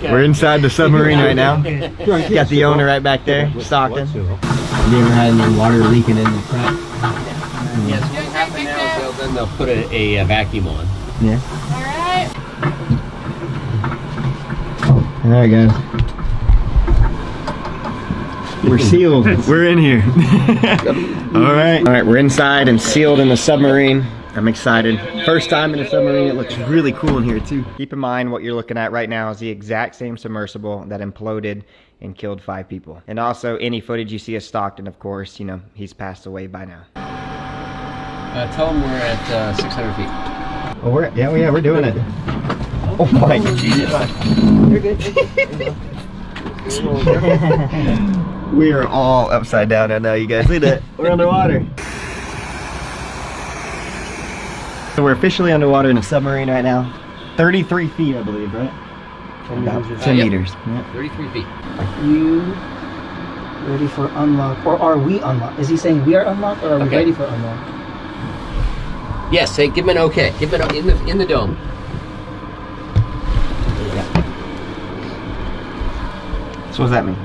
We're inside the submarine right now. Got the owner right back there, Stockton. You ever had any water leaking in the front? Yes, what will happen now is they'll put a vacuum on. Yeah. Alright guys. We're sealed. We're in here. Alright, we're inside and sealed in the submarine. I'm excited. First time in a submarine. It looks really cool in here too. Keep in mind what you're looking at right now is the exact same submersible that imploded and killed 5 people. And also any footage you see of Stockton, of course, you know, he's passed away by now. Tell him we're at 600 feet. Oh, we're doing it. Oh my Jesus. You're good. We are all upside down right now, you guys. Look at that. We're underwater. So we're officially underwater in a submarine right now. 33 feet, I believe, right? 10 meters. Yep. 33 feet. Are you ready for unlock? Or are we unlocked? Is he saying we are unlocked or are we ready for unlock? Yes, say, give him an okay. Give him an in the dome. So what does that mean?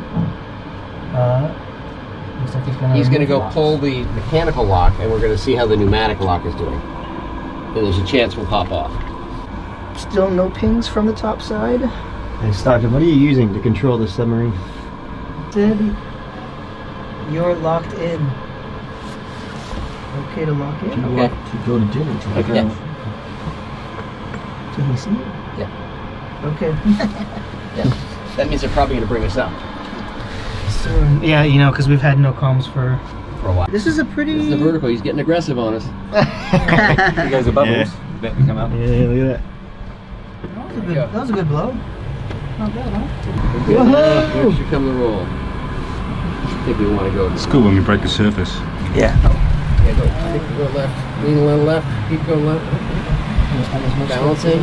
Looks like He's going to go pull the mechanical lock, and we're going to see how the pneumatic lock is doing. And there's a chance we'll pop off. Still no pings from the top side. Hey Stockton, what are you using to control the submarine? Debbie, you're locked in. Okay to lock in? Okay. To go to dinner. Okay. Can he see it? Yeah. Okay. Yeah. That means they're probably going to bring us up Soon. Yeah, you know, because we've had no comms for a while. This is a pretty... This is the vertical. He's getting aggressive on us. You guys are bubbles. Bet we come out. Yeah, look at that. That was a good blow. Not bad, huh? Whoa! Here come the roll. I think we want to go. It's cool when we break the surface. Yeah. Yeah, go. I think we go left. Lean a little left. Keep going left. Balancing.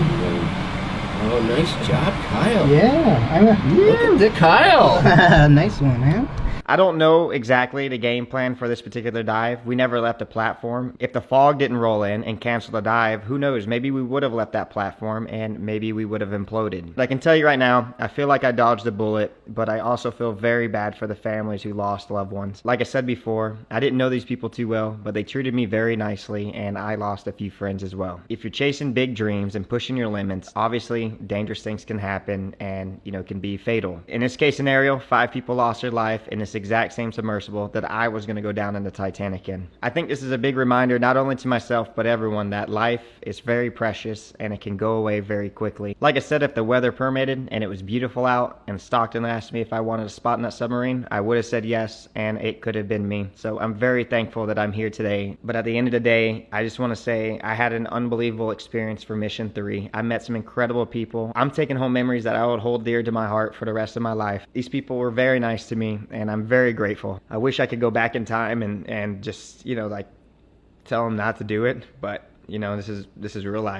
Oh, nice job, Kyle. Yeah. Look at the Kyle. Nice one, man. I don't know exactly the game plan for this particular dive. We never left a platform. If the fog didn't roll in and cancel the dive, who knows? Maybe we would have left that platform and maybe we would have imploded. But I can tell you right now, I feel like I dodged a bullet, but I also feel very bad for the families who lost loved ones. Like I said before, I didn't know these people too well, but they treated me very nicely and I lost a few friends as well. If you're chasing big dreams and pushing your limits, obviously dangerous things can happen and, you know, can be fatal. In this case scenario, 5 people lost their life in this exact same submersible that I was going to go down in the Titanic in. I think this is a big reminder not only to myself but everyone that life is very precious and it can go away very quickly. Like I said, if the weather permitted and it was beautiful out and Stockton asked me if I wanted a spot in that submarine, I would have said yes and it could have been me. So I'm very thankful that I'm here today. But at the end of the day, I just want to say I had an unbelievable experience for Mission 3. I met some incredible people. I'm taking home memories that I would hold dear to my heart for the rest of my life. These people were very nice to me and I'm very grateful. I wish I could go back in time and just, you know, like tell them not to do it, but you know, this is real life.